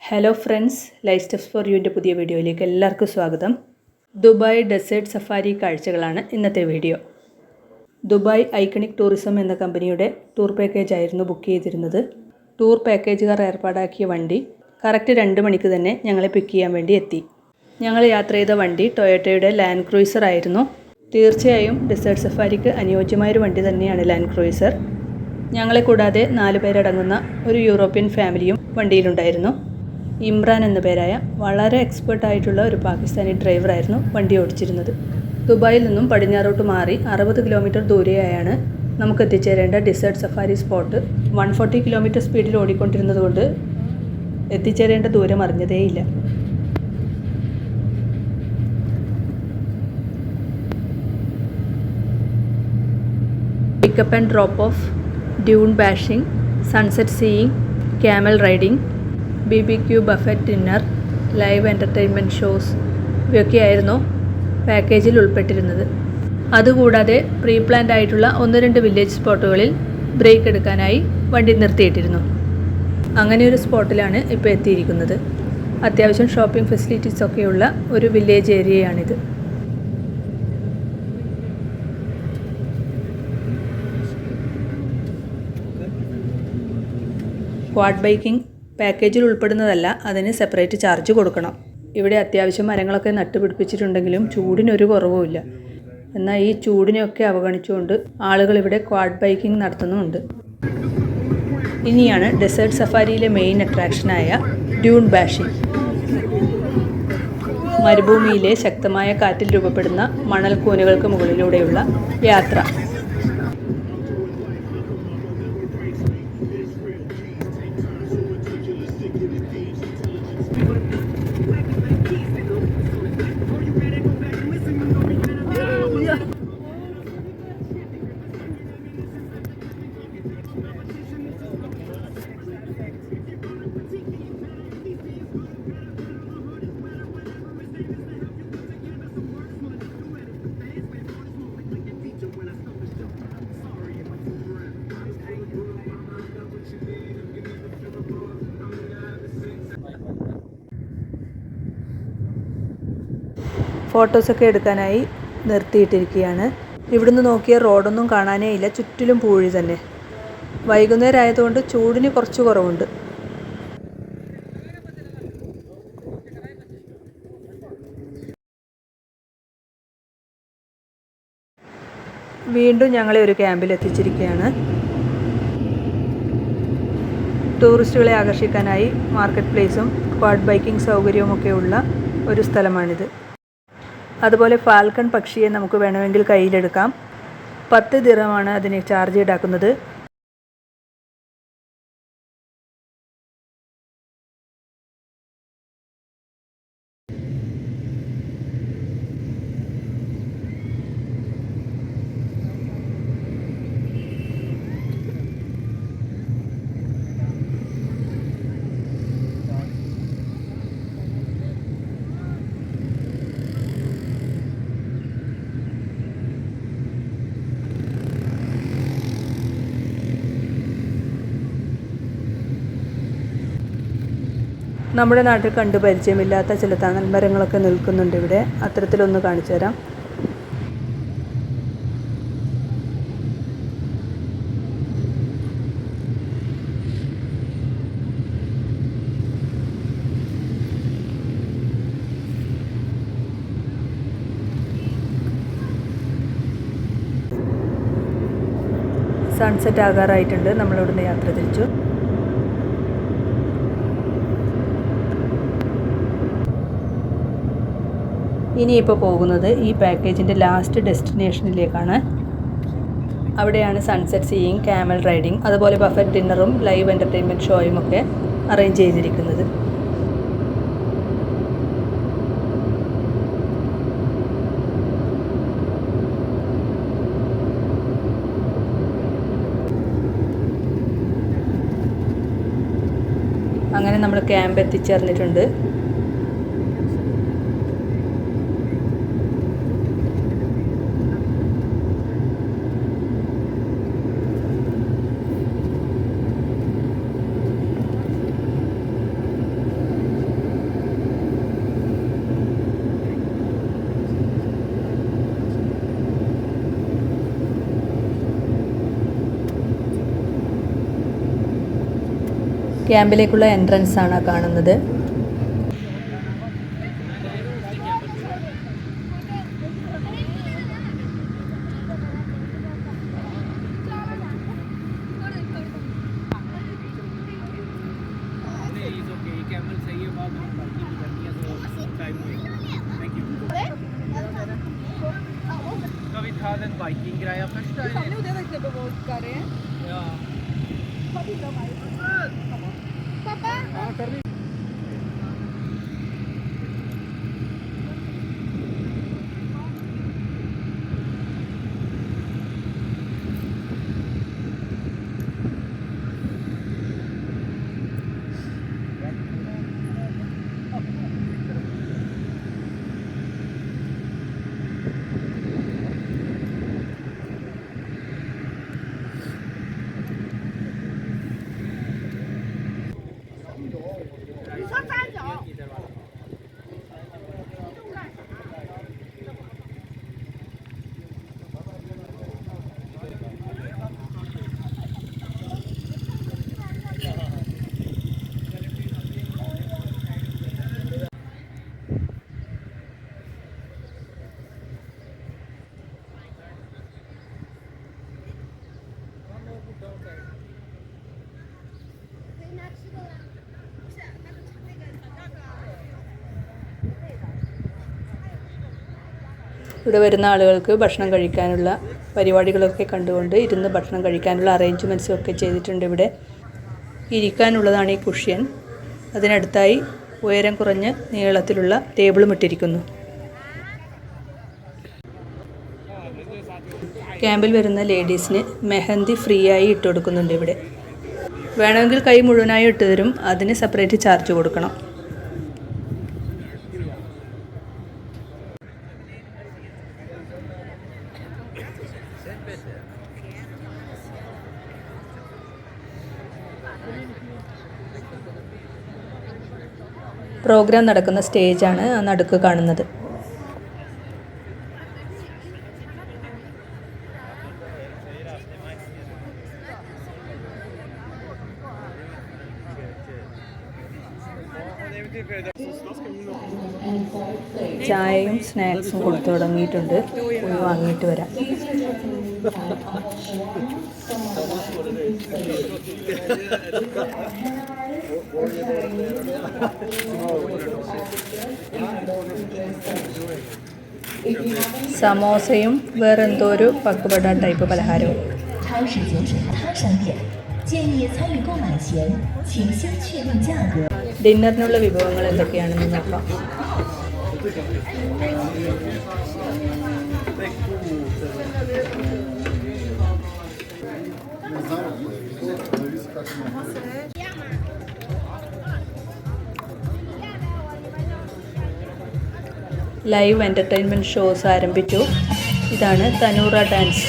Hello friends, life steps for യുവിൻ്റെ പുതിയ വീഡിയോയിലേക്ക് എല്ലാവർക്കും സ്വാഗതം. ദുബായ് ഡെസേർട്ട് സഫാരി കാഴ്ചകളാണ് ഇന്നത്തെ വീഡിയോ. ദുബായ് ഐക്കണിക് ടൂറിസം എന്ന കമ്പനിയുടെ ടൂർ പാക്കേജ് ആയിരുന്നു ബുക്ക് ചെയ്തിരുന്നത്. ടൂർ പാക്കേജുകാർ ഏർപ്പാടാക്കിയ വണ്ടി കറക്റ്റ് 2 മണിക്ക് തന്നെ ഞങ്ങളെ പിക്ക് ചെയ്യാൻ വേണ്ടി എത്തി. ഞങ്ങൾ യാത്ര ചെയ്ത വണ്ടി ടൊയോട്ടയുടെ ലാൻഡ് ക്രൂയിസർ ആയിരുന്നു. തീർച്ചയായും ഡെസേർട്ട് സഫാരിക്ക് അനുയോജ്യമായൊരു വണ്ടി തന്നെയാണ് ലാൻഡ് ക്രൂയിസർ. ഞങ്ങളെ കൂടാതെ 4 പേരടങ്ങുന്ന ഒരു യൂറോപ്യൻ ഫാമിലിയും വണ്ടിയിലുണ്ടായിരുന്നു. ഇമ്രാൻ എന്ന പേരായ വളരെ എക്സ്പേർട്ടായിട്ടുള്ള ഒരു പാകിസ്ഥാനി ഡ്രൈവറായിരുന്നു വണ്ടി ഓടിച്ചിരുന്നത്. ദുബായിൽ നിന്നും പടിഞ്ഞാറോട്ട് മാറി 60 കിലോമീറ്റർ ദൂരെയായാണ് നമുക്ക് എത്തിച്ചേരേണ്ട ഡെസേർട്ട് സഫാരി സ്പോട്ട്. 140 കിലോമീറ്റർ സ്പീഡിൽ ഓടിക്കൊണ്ടിരുന്നതുകൊണ്ട് എത്തിച്ചേരേണ്ട ദൂരം അറിഞ്ഞതേയില്ല. Pickup and drop off, dune bashing, sunset seeing, camel riding, BBQ buffet dinner, live entertainment shows ഇവയൊക്കെയായിരുന്നു പാക്കേജിൽ ഉൾപ്പെട്ടിരുന്നത്. അതുകൂടാതെ പ്രീ പ്ലാൻഡ് ആയിട്ടുള്ള 1-2 വില്ലേജ് സ്പോട്ടുകളിൽ ബ്രേക്ക് എടുക്കാനായി വണ്ടി നിർത്തിയിട്ടിരുന്നു. അങ്ങനെ ഒരു സ്പോട്ടിലാണ് ഇപ്പോൾ എത്തിയിരിക്കുന്നത്. അത്യാവശ്യം ഷോപ്പിംഗ് ഫെസിലിറ്റീസൊക്കെയുള്ള ഒരു വില്ലേജ് ഏരിയയാണിത്. ക്വാഡ് ബൈക്കിംഗ് പാക്കേജിൽ ഉൾപ്പെടുന്നതല്ല, അതിന് സെപ്പറേറ്റ് ചാർജ് കൊടുക്കണം. ഇവിടെ അത്യാവശ്യം മരങ്ങളൊക്കെ നട്ടുപിടിപ്പിച്ചിട്ടുണ്ടെങ്കിലും ചൂടിനൊരു കുറവുമില്ല. എന്നാൽ ഈ ചൂടിനെയൊക്കെ അവഗണിച്ചുകൊണ്ട് ആളുകൾ ഇവിടെ ക്വാഡ് ബൈക്കിംഗ് നടത്തുന്നുമുണ്ട്. ഇനിയാണ് ഡെസേർട്ട് സഫാരിയിലെ മെയിൻ അട്രാക്ഷനായ ഡ്യൂൺ ബാഷിംഗ്. മരുഭൂമിയിലെ ശക്തമായ കാറ്റിൽ രൂപപ്പെടുന്ന മണൽക്കൂനുകൾക്ക് മുകളിലൂടെയുള്ള യാത്ര. ഫോട്ടോസൊക്കെ എടുക്കാനായി നിർത്തിയിട്ടിരിക്കുകയാണ്. ഇവിടുന്ന് നോക്കിയ റോഡൊന്നും കാണാനേ ഇല്ല, ചുറ്റിലും പൂഴി തന്നെ. വൈകുന്നേരം ആയതുകൊണ്ട് ചൂടിന് കുറച്ച് കുറവുണ്ട്. വീണ്ടും ഞങ്ങളെ ഒരു ക്യാമ്പിൽ എത്തിച്ചിരിക്കുകയാണ്. ടൂറിസ്റ്റുകളെ ആകർഷിക്കാനായി മാർക്കറ്റ് പ്ലേസും ക്വാഡ് ബൈക്കിംഗ് സൗകര്യവുമൊക്കെ ഉള്ള ഒരു സ്ഥലമാണിത്. അതുപോലെ ഫാൽക്കൺ പക്ഷിയെ നമുക്ക് വേണമെങ്കിൽ കയ്യിലെടുക്കാം. 10 ദിർഹമാണ് അതിന് ചാർജ് ഈടാക്കുന്നത്. നമ്മുടെ നാട്ടിൽ കണ്ടു പരിചയമില്ലാത്ത ചില തണൽ മരങ്ങളൊക്കെ നിൽക്കുന്നുണ്ട് ഇവിടെ. അത്തരത്തിലൊന്ന് കാണിച്ചു തരാം. സൺസെറ്റ് ആകാറായിട്ടുണ്ട്. നമ്മളിവിടുന്ന് യാത്ര തിരിച്ചു. ഇനിയിപ്പോൾ പോകുന്നത് ഈ പാക്കേജിൻ്റെ ലാസ്റ്റ് ഡെസ്റ്റിനേഷനിലേക്കാണ്. അവിടെയാണ് സൺസെറ്റ് സീയിങ്, ക്യാമൽ റൈഡിങ്, അതുപോലെ ബഫറ്റ് ഡിന്നറും ലൈവ് എൻ്റർടൈൻമെൻറ്റ് ഷോയും ഒക്കെ അറേഞ്ച് ചെയ്തിരിക്കുന്നത്. അങ്ങനെ നമ്മൾ ക്യാമ്പ് എത്തിച്ചേർന്നിട്ടുണ്ട്. ക്യാമ്പിലേക്കുള്ള എൻട്രൻസ് ആണ് കാണുന്നത്. कभी था दिन बाइकिंग किराया फर्स्ट टाइम हमने उधर तक जब वो कर रहे हैं या पापा हां कर ली ഇവിടെ വരുന്ന ആളുകൾക്ക് ഭക്ഷണം കഴിക്കാനുള്ള പരിപാടികളൊക്കെ കണ്ടുകൊണ്ട് ഇരുന്ന് ഭക്ഷണം കഴിക്കാനുള്ള അറേഞ്ച്മെൻറ്റ്സും ഒക്കെ ചെയ്തിട്ടുണ്ട്. ഇവിടെ ഇരിക്കാനുള്ളതാണ് ഈ കുഷ്യൻ. അതിനടുത്തായി ഉയരം കുറഞ്ഞ് നീളത്തിലുള്ള ടേബിളും ഇട്ടിരിക്കുന്നു. ക്യാമ്പിൽ വരുന്ന ലേഡീസിന് മെഹന്തി ഫ്രീ ആയി ഇട്ട് കൊടുക്കുന്നുണ്ട്. ഇവിടെ വേണമെങ്കിൽ കൈ മുഴുവനായി ഇട്ട് തരും. അതിന് സെപ്പറേറ്റ് ചാർജ് കൊടുക്കണം. പ്രോഗ്രാം നടക്കുന്ന സ്റ്റേജാണ് ആ നടുക്ക് കാണുന്നത്. ചായയും സ്നാക്സും കൊടുത്തു തുടങ്ങിയിട്ടുണ്ട്. പോയി വാങ്ങിയിട്ട് വരാം. സമോസയും വേറെന്തോ ഒരു പക്കുപട ടൈപ്പ് പലഹാരവും. ഡിന്നറിനുള്ള വിഭവങ്ങൾ എന്തൊക്കെയാണെന്ന് നോക്കാം. ലൈവ് എൻ്റർടൈൻമെൻറ്റ് ഷോസ് ആരംഭിച്ചു. ഇതാണ് തനൂറ ഡാൻസ്.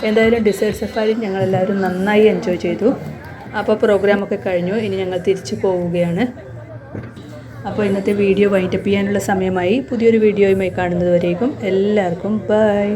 എന്തായാലും ഡിസേർട്ട് സഫാരി ഞങ്ങളെല്ലാവരും നന്നായി എൻജോയ് ചെയ്തു. അപ്പോൾ പ്രോഗ്രാമൊക്കെ കഴിഞ്ഞു. ഇനി ഞങ്ങൾ തിരിച്ചു പോവുകയാണ്. അപ്പോൾ ഇന്നത്തെ വീഡിയോ വൈൻഡപ്പ് ചെയ്യാനുള്ള സമയമായി. പുതിയൊരു വീഡിയോയുമായി കാണുന്നതുവരേക്കും എല്ലാവർക്കും ബൈ.